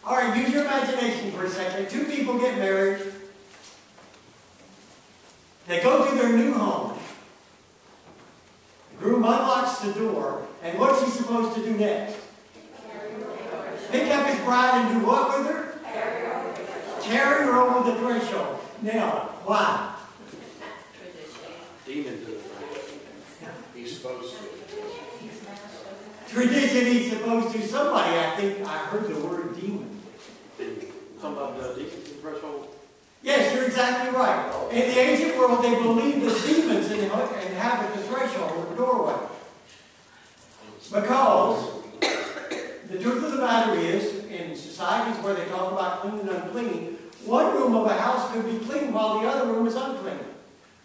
All right, use your imagination for a second. Two people get married. They go to their new home. The groom unlocks the door, and what's he supposed to do next? Pick up his bride and do what with her? Carry her over the threshold. Now, why? Demon to the front. He's supposed to. Tradition, he's supposed to. Somebody, I think, I heard the word demon. Something about the demon to the threshold? Yes, you're exactly right. In the ancient world, they believed that demons inhabit the threshold or the doorway. Because the truth of the matter is, in societies where they talk about clean and unclean, one room of a house could be clean while the other room is unclean.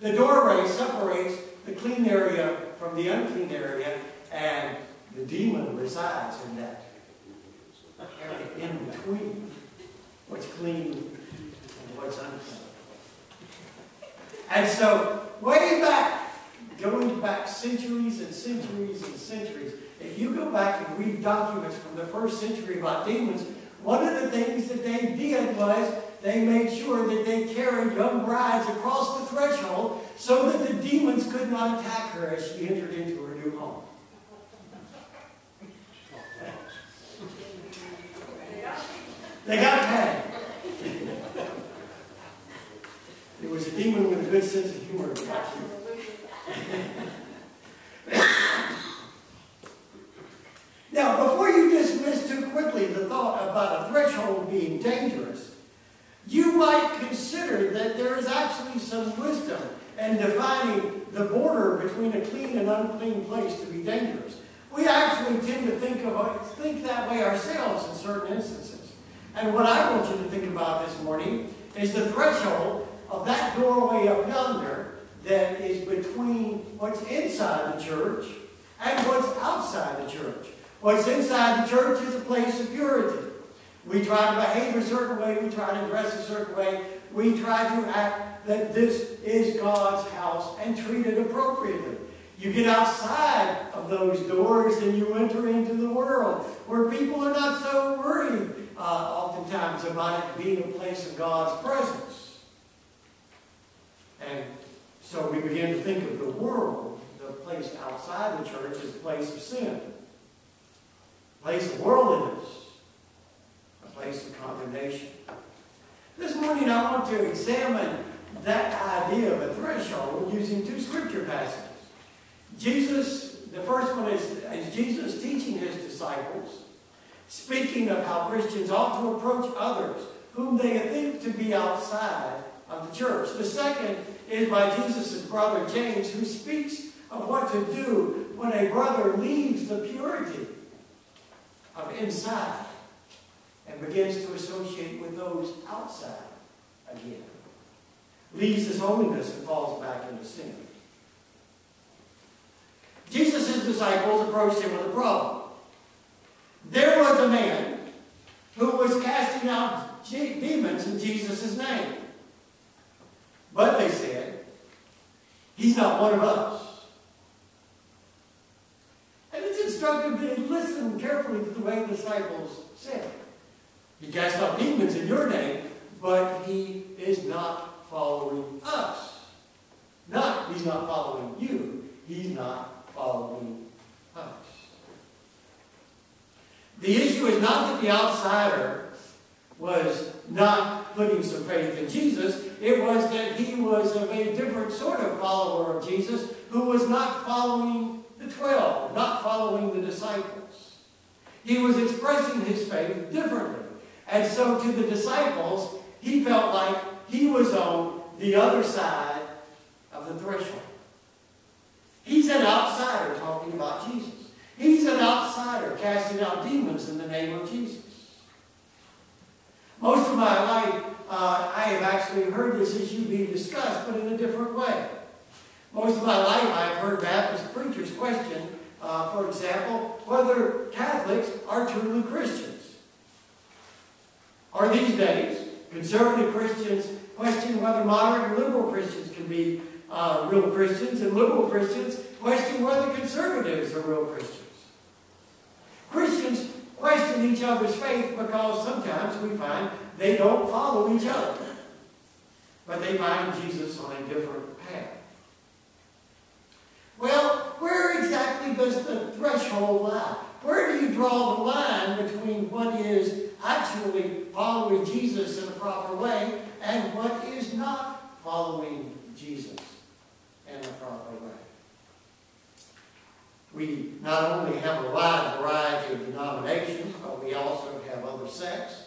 The doorway separates the clean area from the unclean area, and the demon resides in that area in between what's clean and what's unclean. And so, way back, going back centuries and centuries and centuries, if you go back and read documents from the first century about demons, one of the things that they did was they made sure that they carried young brides across the threshold so that the demons could not attack her as she entered into her new home. They got tagged. It was a demon with a good sense of humor. Now, before you dismiss too quickly the thought about a threshold being dangerous, you might consider that there is actually some wisdom in defining the border between a clean and unclean place to be dangerous. We actually tend to think that way ourselves in certain instances. And what I want you to think about this morning is the threshold of that doorway up yonder that is between what's inside the church and what's outside the church. What's inside the church is a place of purity. We try to behave a certain way. We try to dress a certain way. We try to act that this is God's house and treat it appropriately. You get outside of those doors and you enter into the world where people are not so worried oftentimes about it being a place of God's presence. And so we begin to think of the world, the place outside the church, as a place of sin, a place of worldliness, a place of condemnation. This morning I want to examine that idea of a threshold using two scripture passages. The first one is Jesus teaching his disciples, speaking of how Christians ought to approach others whom they think to be outside of the church. The second is by Jesus' brother James, who speaks of what to do when a brother leaves the purity of inside and begins to associate with those outside again. Leaves his holiness and falls back into sin. Jesus' disciples approached him with a problem. There was a man who was casting out demons in Jesus' name. But they said, he's not one of us. And it's instructive to listen carefully to the way the disciples said. He cast out demons in your name, but he is not following us. He's not following you. He's not following us. The issue is not that the outsider was not putting some faith in Jesus. It was that he was of a different sort of follower of Jesus who was not following the 12, not following the disciples. He was expressing his faith differently. And so to the disciples, he felt like he was on the other side of the threshold. He's an outsider talking about Jesus. He's an outsider casting out demons in the name of Jesus. Most of my life, I have actually heard this issue being discussed, but in a different way. Most of my life, I've heard Baptist preachers question, for example, whether Catholics are truly Christians. Or these days, conservative Christians question whether moderate and liberal Christians can be real Christians, and liberal Christians question whether conservatives are real Christians. Christians question question each other's faith because sometimes we find they don't follow each other. But they find Jesus on a different path. Well, where exactly does the threshold lie? Where do you draw the line between what is actually following Jesus in a proper way and what is not following Jesus in a proper way? We not only have a wide variety of denominations, but we also have other sects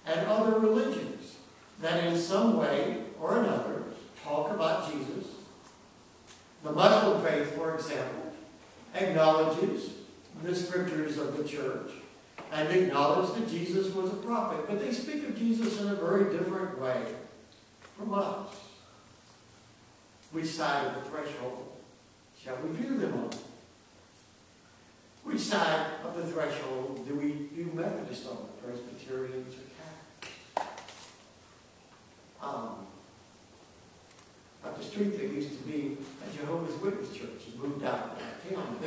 and other religions that in some way or another talk about Jesus. The Muslim faith, for example, acknowledges the scriptures of the church and acknowledges that Jesus was a prophet. But they speak of Jesus in a very different way from us. Which side of the threshold shall we view them on? Which side of the threshold do we view Methodists on? Presbyterians or Catholics? Up the street there used to be a Jehovah's Witness church. It moved out of town.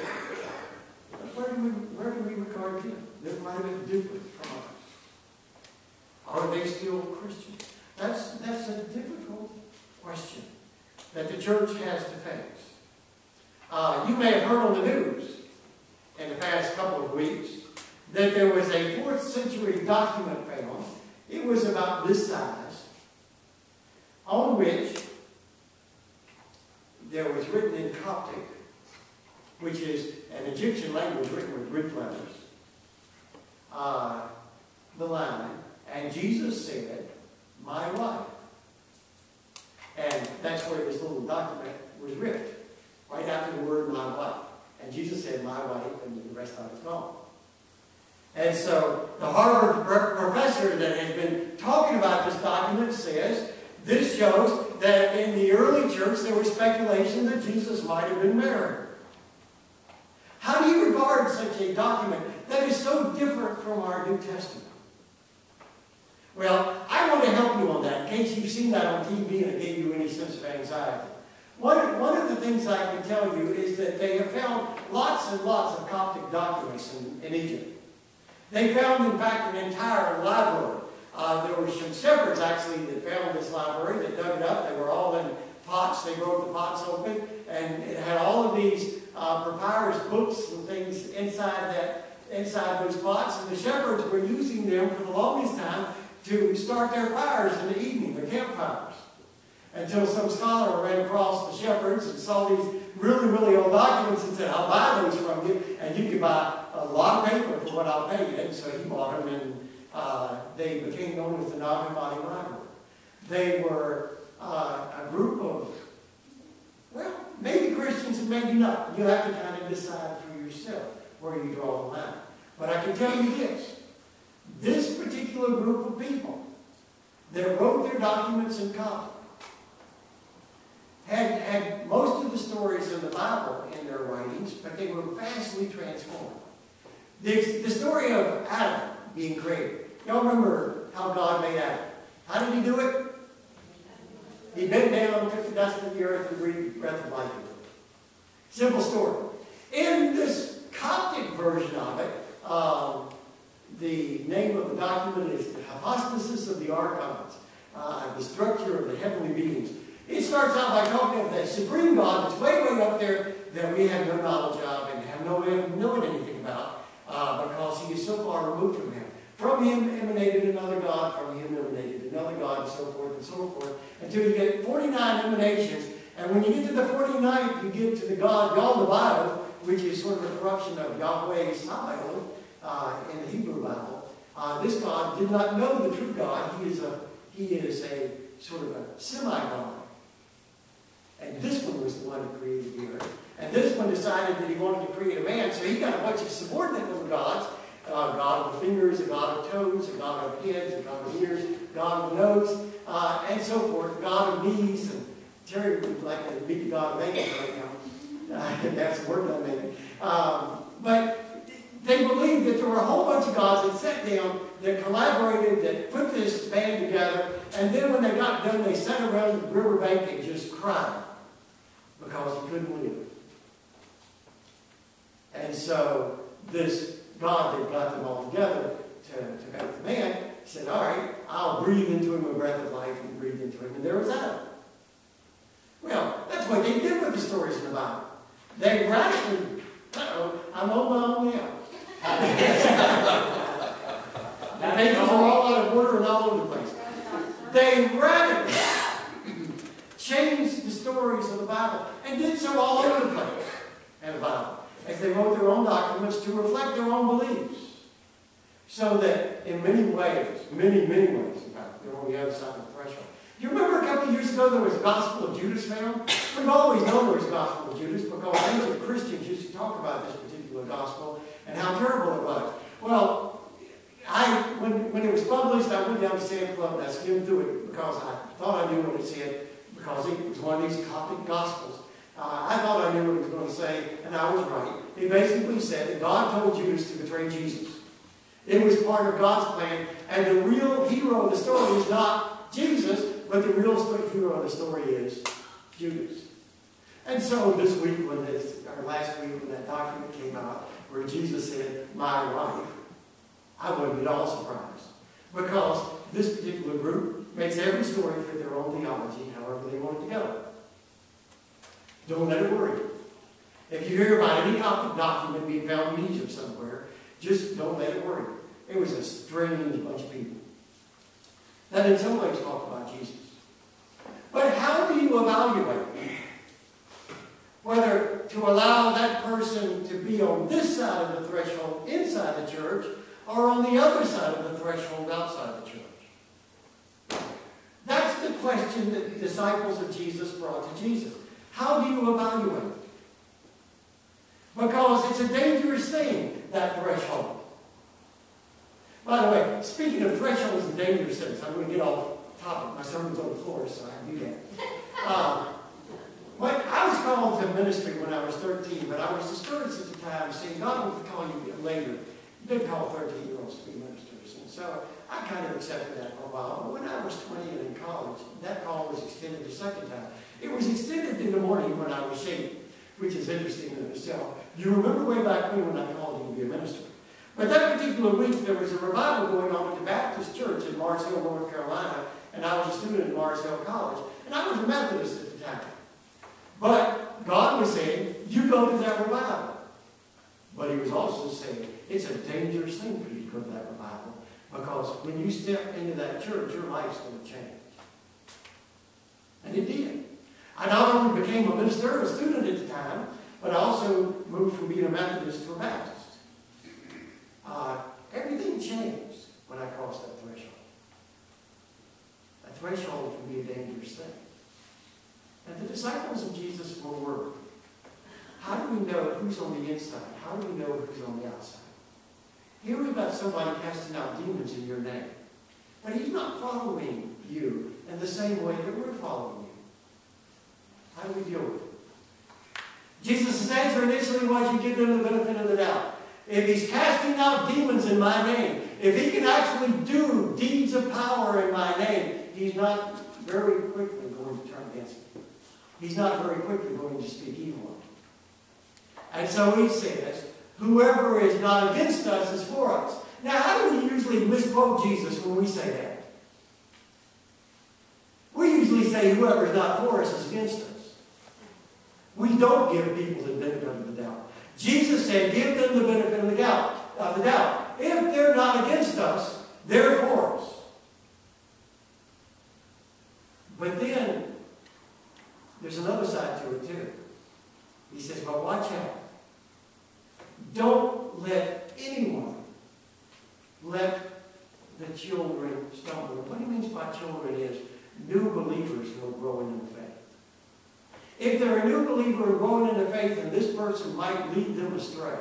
Where do we regard them? They're might have been different from us. Are they still Christians? That's a difficult question that the church has to face. You may have heard on the news in the past couple of weeks that there was a 4th century document found. It was about this size, on which there was written in Coptic, which is an Egyptian language written with Greek letters, the line, and Jesus said, "My wife." And that's where this little document was written, right after the word "my wife." And Jesus said, "My wife," and the rest of it's gone. And so the Harvard professor that has been talking about this document says, this shows that in the early church there was speculation that Jesus might have been married. How do you regard such a document that is so different from our New Testament? Well, I want to help you on that in case you've seen that on TV and it gave you any sense of anxiety. One of the things I can tell you is that they have found lots and lots of Coptic documents in Egypt. They found, in fact, an entire library. There were some shepherds, actually, that found this library, that dug it up. They were all in pots. They broke the pots open, and it had all of these papyrus books and things inside those pots. And the shepherds were using them for the longest time to start their fires in the evening, the campfires. Until some scholar ran across the shepherds and saw these really, really old documents and said, "I'll buy those from you, and you can buy a lot of paper for what I'll pay you." And so he bought them, and they became known as the Nag Hammadi Library. They were a group of, well, maybe Christians and maybe not. You have to kind of decide for yourself where you draw the line. But I can tell you this particular group of people that wrote their documents in Coptic had most of the stories in the Bible in their writings, but they were vastly transformed. The story of Adam being created. Y'all remember how God made Adam? How did he do it? He bent down, took the dust of the earth, and breathed the breath of life into it. Simple story. In this Coptic version of it, the name of the document is the Hypostasis of the Archons, the structure of the heavenly beings. It starts out by talking of that supreme God that's way, way up there that we have no knowledge of and have no way of knowing anything about because he is so far removed from him. From him emanated another God, from him emanated another God, and so forth, until you get 49 emanations. And when you get to the 49th, you get to the God, Yahweh, which is sort of a corruption of Yahweh Sabaoth in the Hebrew Bible. This God did not know the true God. He is a sort of a semi-God. And this one was the one who created the earth. And this one decided that he wanted to create a man, so he got a bunch of subordinate little gods. A god of fingers, a god of toes, a god of heads, a god of ears, a god of nose, and so forth, a god of knees. And Terry would like to be the god of ankles right now. That's a word I made. But they believed that there were a whole bunch of gods that sat down, that collaborated, that put this band together, and then when they got done, they sat around the riverbank and just cried because he couldn't live. And so this God that got them all together to make the man, said, all right, I'll breathe into him a breath of life, and breathe into him, and there was Adam. Well, that's what they did with the stories in the Bible. They radically, I'm on my own now. The pages are all out of order and all over the place. They radically changed the stories of the Bible and did so all over the place in the Bible, as they wrote their own documents to reflect their own beliefs. So that in many ways, many ways, in fact, they're on the other side of the threshold. You remember a couple of years ago there was a Gospel of Judas found? We've always known there was a Gospel of Judas because ancient Christians used to talk about this particular Gospel and how terrible it was. Well, when it was published, I went down to Sam Club and I skimmed through it because I thought I knew what it said, because it was one of these Coptic Gospels. I thought I knew what it was going to say, and I was right. It basically said that God told Judas to betray Jesus. It was part of God's plan, and the real hero of the story is not Jesus, but the real hero of the story is Judas. And so this week, or last week, when that document came out, where Jesus said, my wife, I wasn't at all surprised. Because this particular group makes every story fit their own theology, however they want it to go. Don't let it worry you. If you hear about any Coptic document being found in Egypt somewhere, just don't let it worry you. It was a strange bunch of people that in some ways talk about Jesus. But how do you evaluate whether to allow that person to be on this side of the threshold inside the church or on the other side of the threshold outside the church? That's the question that the disciples of Jesus brought to Jesus. How do you evaluate it? Because it's a dangerous thing, that threshold. By the way, speaking of thresholds and dangerous things, I'm going to get off topic. My sermon's on the floor, so I can do that. I was called to ministry when I was 13, but I was discouraged at the time, saying God would call you later. He did call 13-year-olds to be ministers. And so I kind of accepted that for a while. But when I was 20 and in college, that call was extended the second time. It was extended in the morning when I was shaped, which is interesting in itself. You remember way back when I called you to be a minister. But that particular week, there was a revival going on at the Baptist Church in Mars Hill, North Carolina, and I was a student at Mars Hill College, and I was a Methodist at the time. But God was saying, you go to that revival. But he was also saying, it's a dangerous thing for you to go to that revival, because when you step into that church, your life's going to change. And it did. I not only became a minister, a student at the time, but I also moved from being a Methodist to a Baptist. Everything changed when I crossed that threshold. That threshold can be a dangerous thing. And the disciples of Jesus were worried. How do we know who's on the inside? How do we know who's on the outside? Here we've got somebody casting out demons in your name. But he's not following you in the same way that we're following you. How do we deal with it? Jesus' answer initially was, you give them the benefit of the doubt. If he's casting out demons in my name, if he can actually do deeds of power in my name, he's not very quickly going to turn against me. He's not very quickly going to speak evil of me. And so he says, whoever is not against us is for us. Now, how do we usually misquote Jesus when we say that? We usually say whoever is not for us is against us. We don't give people the benefit of the doubt. Jesus said, give them the benefit of the doubt. If they're not against us, they're for us. But then, there's another side to it too. He says, but watch out. Don't let anyone let the children stumble. What he means by children is new believers who are growing in the faith. If they're a new believer growing in the faith and this person might lead them astray,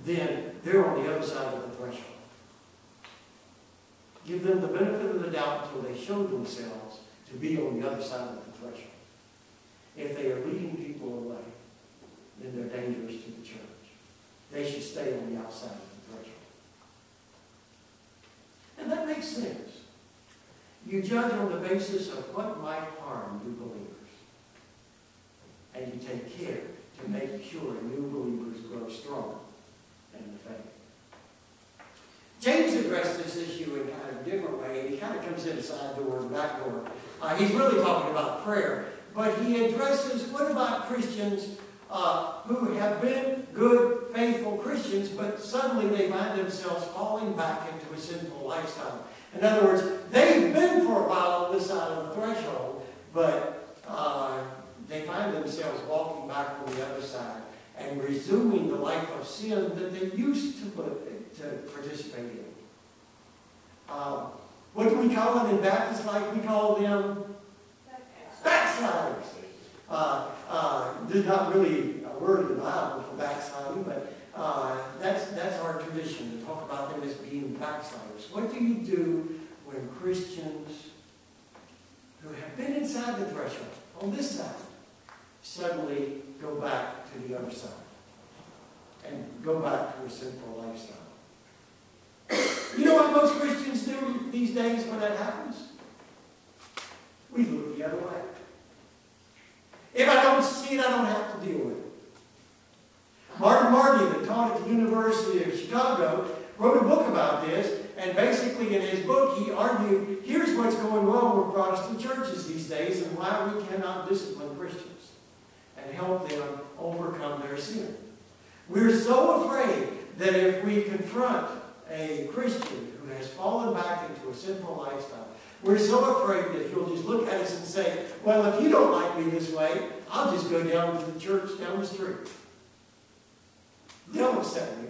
then they're on the other side of the threshold. Give them the benefit of the doubt until they show themselves to be on the other side of the threshold. If they are leading people away, then they're dangerous to the church. They should stay on the outside of the threshold. And that makes sense. You judge on the basis of what might harm new believers. And you take care to make sure new believers grow strong in the faith. address this issue in kind of a different way, and he kind of comes in a side door and back door. He's really talking about prayer, but he addresses, what about Christians who have been good, faithful Christians, but suddenly they find themselves falling back into a sinful lifestyle. In other words, they've been for a while on this side of the threshold, but they find themselves walking back on the other side and resuming the life of sin that they used to participate in. What do we call it in Baptist life? We call them backsliders. There's not really a word in the Bible for backsliding, but that's our tradition to talk about them as being backsliders. What do you do when Christians who have been inside the threshold, on this side, suddenly go back to the other side and go back to a sinful lifestyle? You know what most Christians do these days when that happens? We look the other way. If I don't see it, I don't have to deal with it. Martin Marty, that taught at the University of Chicago, wrote a book about this, and basically in his book he argued, here's what's going wrong with Protestant churches these days and why we cannot discipline Christians and help them overcome their sin. We're so afraid that if we confront a Christian who has fallen back into a sinful lifestyle, we're so afraid that he'll just look at us and say, well, if you don't like me this way, I'll just go down to the church down the street. They'll accept me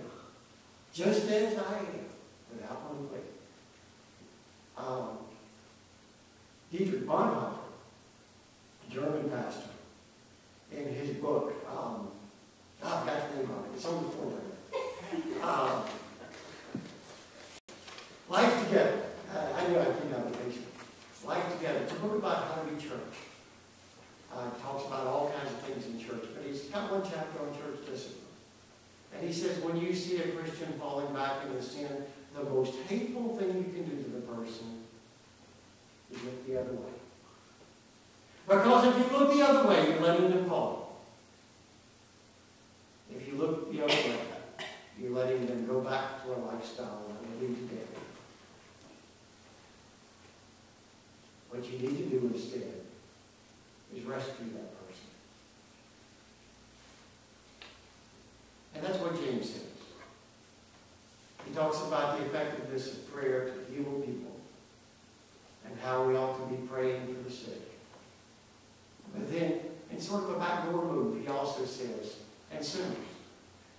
just as I am, without one way. Dietrich Bonhoeffer, a German pastor, in his book, I've got the name on it, it's on the foreword. Life Together. I knew I'd think on vacation. Life Together. It's a book about how to be church. It talks about all kinds of things in church, but he's got one chapter on church discipline. And he says, when you see a Christian falling back into sin, the most hateful thing you can do to the person is look the other way. Because if you look the other way, you're letting them fall. If you look the other way, you're letting them go back to a lifestyle that will lead to death. What you need to do instead is rescue that person. And that's what James says. He talks about the effectiveness of prayer to heal people and how we ought to be praying for the sick. But then, in sort of a backdoor move, he also says, and sinners,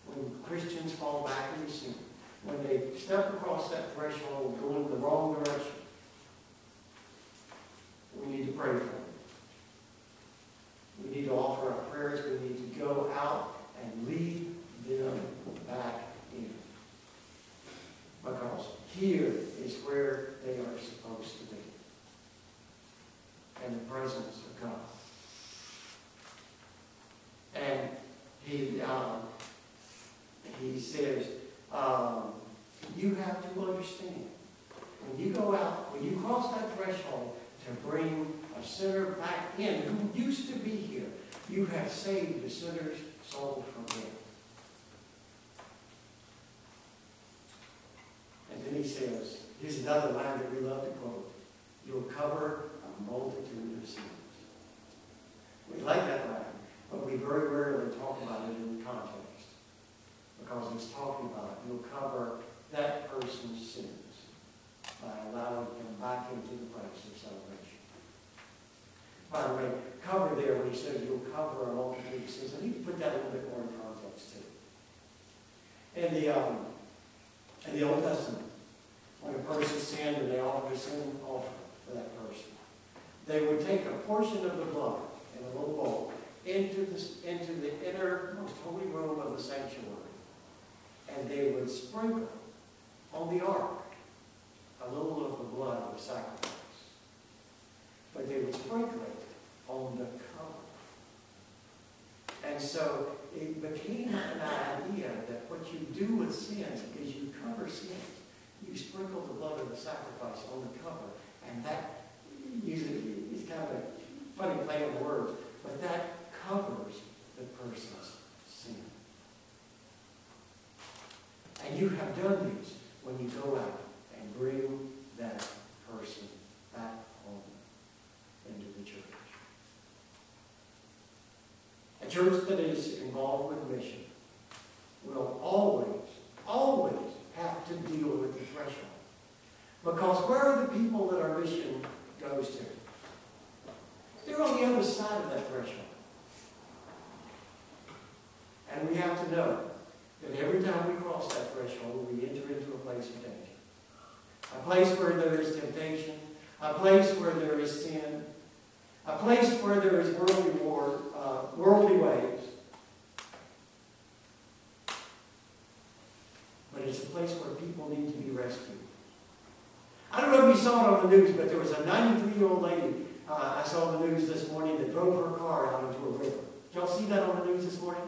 when Christians fall back into sin, when they step across that threshold going the wrong direction, we need to pray for them. We need to offer our prayers. We need to go out and lead them back in. Because here is where they are supposed to be. In the presence of God. And he says, you have to understand, when you go out, when you cross that threshold to bring a sinner back in who used to be here, you have saved the sinner's soul from death. And then he says, here's another line that we love to quote, you'll cover a multitude of sins. We like that line, but we very rarely talk about it in the context. Because it's talking about you'll cover that person's sins by allowing him back into the place of salvation. By the way, cover there when he says you'll cover a multitude of sins. I need to put that a little bit more in context too. In the Old Testament, when a person sinned and they offered a sin offering for that person, they would take a portion of the blood in a little bowl into the inner, most holy room of the sanctuary. And they would sprinkle on the ark a little of the blood of the sacrifice. But they would sprinkle it on the cover. And so it became an idea that what you do with sins is you cover sins. You sprinkle the blood of the sacrifice on the cover. And that, usually, it's kind of a funny play on words, but that covers the person's sin. And you have done this when you go out and and bring that person back home into the church. A church that is involved with mission will always have to deal with the threshold. Because where are the people that our mission goes to? They're on the other side of that threshold. And we have to know that every time we cross that threshold, we enter into a place of danger. A place where there is temptation, a place where there is sin, a place where there is worldly ways. But it's a place where people need to be rescued. I don't know if you saw it on the news, but there was a 93-year-old lady I saw on the news this morning that drove her car out into a river. Did y'all see that on the news this morning?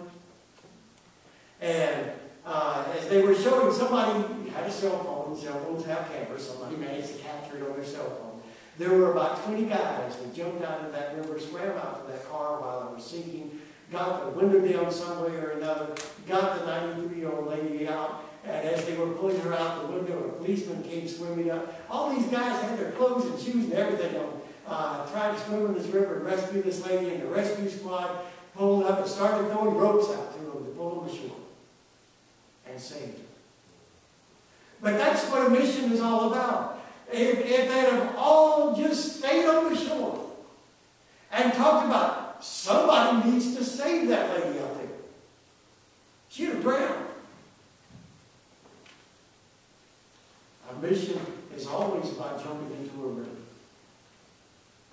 And as they were showing, somebody had a cell phone. Cell phones have cameras. Somebody managed to capture it on their cell phone. There were about 20 guys that jumped out of that river, swam out to that car while it was sinking, got the window down some way or another, got the 93-year-old lady out, and as they were pulling her out the window, a policeman came swimming up. All these guys had their clothes and shoes and everything on, trying to swim in this river and rescue this lady, and the rescue squad pulled up and started throwing ropes out to them to pull them ashore and saved her. But that's what a mission is all about. If they'd have all just stayed on the shore and talked about somebody needs to save that lady out there, she'd have drowned. Our mission is always about jumping into a river,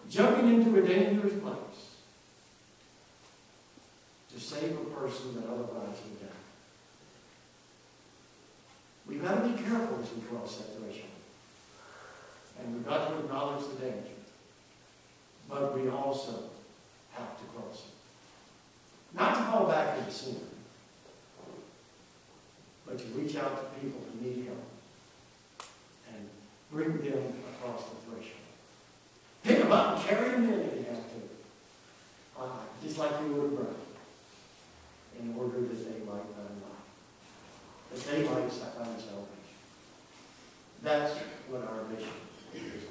jumping into a dangerous place to save a person that otherwise would die. We've got to be careful as we cross that threshold. And we've got to acknowledge the danger. But we also have to cross it. Not to fall back into sin, but to reach out to people who need help and bring them across the threshold. Pick them up and carry them in if you have to. Just like you would a brother, in order that they might find life. That they might find salvation. That's what our mission is.